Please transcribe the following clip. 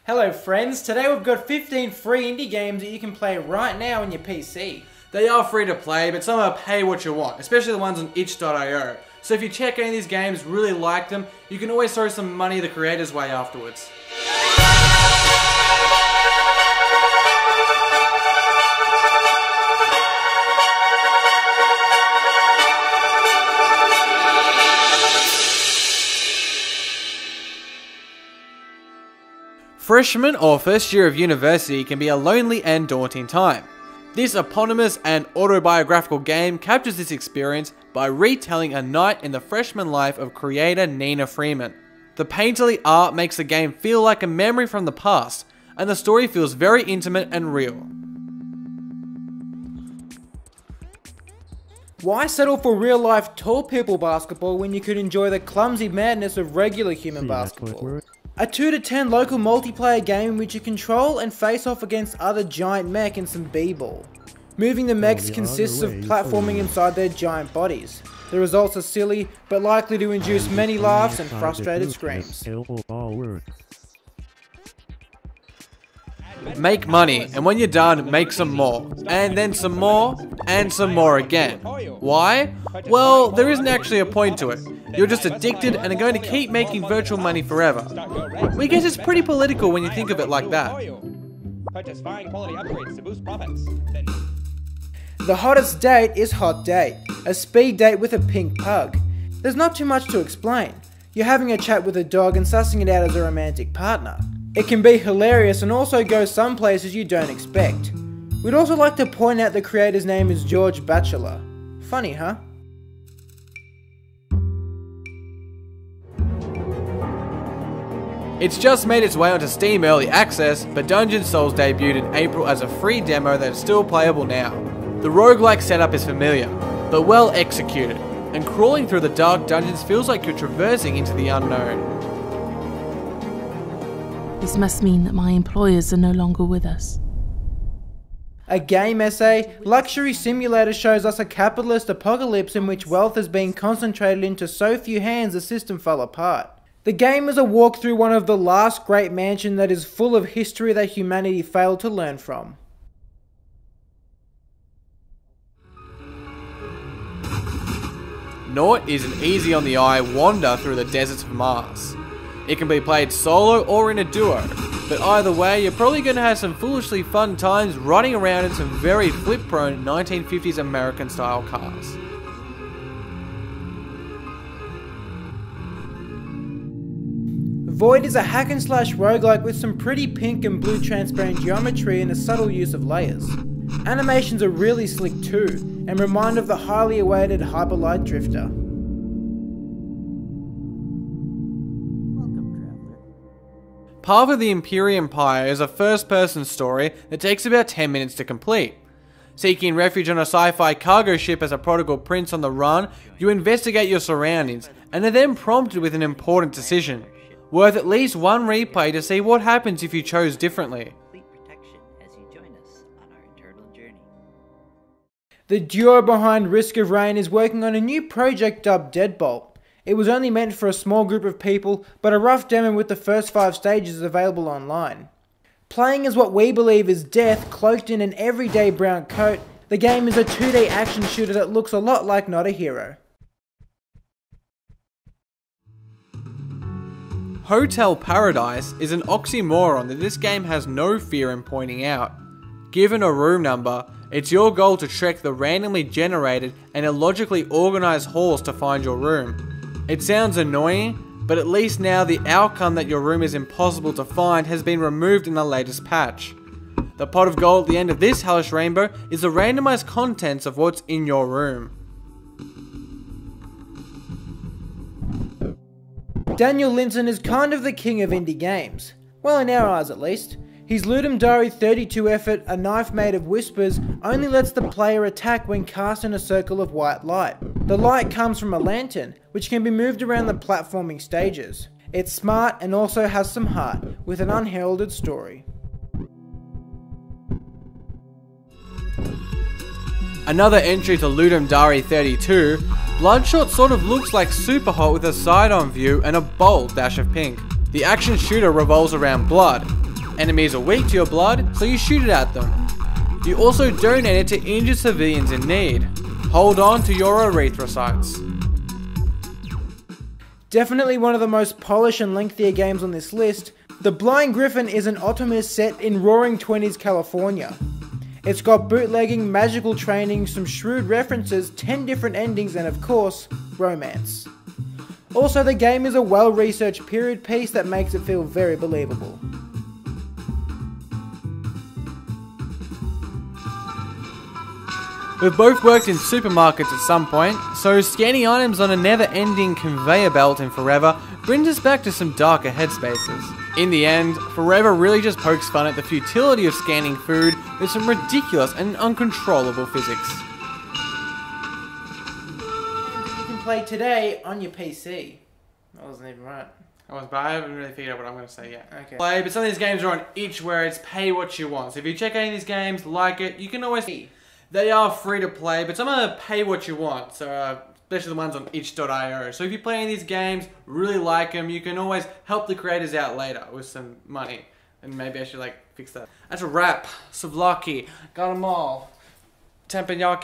Hello friends, today we've got 15 free indie games that you can play right now on your PC. They are free to play, but some are pay what you want, especially the ones on itch.io. So if you check any of these games, really like them, you can always throw some money the creators' way afterwards. Freshman or first year of university can be a lonely and daunting time. This eponymous and autobiographical game captures this experience by retelling a night in the freshman life of creator Nina Freeman. The painterly art makes the game feel like a memory from the past, and the story feels very intimate and real. Why settle for real-life tall people basketball when you could enjoy the clumsy madness of regular human basketball? A 2 to 10 local multiplayer game in which you control and face off against other giant mech and some b-ball. Moving the mechs consists of platforming inside their giant bodies. The results are silly, but likely to induce many laughs and frustrated screams. Make money, and when you're done, make some more. And then some more, and some more again. Why? Well, there isn't actually a point to it. You're just addicted and are going to keep making virtual money forever. We guess it's pretty political when you think of it like that. The hottest date is Hot Date, a speed date with a pink pug. There's not too much to explain. You're having a chat with a dog and sussing it out as a romantic partner. It can be hilarious and also go some places you don't expect. We'd also like to point out the creator's name is George Batchelor. Funny, huh? It's just made its way onto Steam Early Access, but Dungeon Souls debuted in April as a free demo that is still playable now. The roguelike setup is familiar, but well executed, and crawling through the dark dungeons feels like you're traversing into the unknown. This must mean that my employers are no longer with us. A game essay, Luxury Simulator shows us a capitalist apocalypse in which wealth is being concentrated into so few hands the system fell apart. The game is a walk through one of the last great mansions that is full of history that humanity failed to learn from. Naut is an easy on the eye wander through the deserts of Mars. It can be played solo or in a duo, but either way you're probably going to have some foolishly fun times riding around in some very flip-prone 1950s American style cars. Void is a hack and slash roguelike with some pretty pink and blue transparent geometry and a subtle use of layers. Animations are really slick too, and remind of the highly awaited Hyper Light Drifter. Path of the Imperium Empire is a first-person story that takes about 10 minutes to complete. Seeking refuge on a sci-fi cargo ship as a prodigal prince on the run, you investigate your surroundings, and are then prompted with an important decision. Worth at least one replay to see what happens if you chose differently. The duo behind Risk of Rain is working on a new project dubbed Deadbolt. It was only meant for a small group of people, but a rough demo with the first 5 stages is available online. Playing as what we believe is Death cloaked in an everyday brown coat, the game is a 2D action shooter that looks a lot like Not a Hero. Hotel Paradise is an oxymoron that this game has no fear in pointing out. Given a room number, it's your goal to trek the randomly generated and illogically organised halls to find your room. It sounds annoying, but at least now the outcome that your room is impossible to find has been removed in the latest patch. The pot of gold at the end of this hellish rainbow is the randomised contents of what's in your room. Daniel Linton is kind of the king of indie games. Well, in our eyes at least. His Ludum Dare 32 effort, A Knife Made of Whispers, only lets the player attack when cast in a circle of white light. The light comes from a lantern, which can be moved around the platforming stages. It's smart and also has some heart, with an unheralded story. Another entry to Ludum Dare 32, Bloodshot sort of looks like Superhot with a side-on view and a bold dash of pink. The action shooter revolves around blood, Enemies are weak to your blood, so you shoot it at them. You also donate it to injured civilians in need. Hold on to your erythrocytes. Definitely one of the most polished and lengthier games on this list, The Blind Griffin is an Optimus set in Roaring Twenties, California. It's got bootlegging, magical training, some shrewd references, 10 different endings, and of course, romance. Also, the game is a well-researched period piece that makes it feel very believable. We've both worked in supermarkets at some point, so scanning items on a never-ending conveyor belt in Forever brings us back to some darker headspaces. In the end, Forever really just pokes fun at the futility of scanning food with some ridiculous and uncontrollable physics. You can play today on your PC. That wasn't even right. But I haven't really figured out what I'm going to say yet. Okay. Play, but some of these games are on itch where it's pay what you want. So if you check any of these games, like it, you can always... They are free to play, but some are pay what you want. So especially the ones on itch.io. So if you play any of these games, really like them, you can always help the creators out later with some money. And maybe I should fix that. That's a wrap. Savlaki. Got them all. Teppanyaki.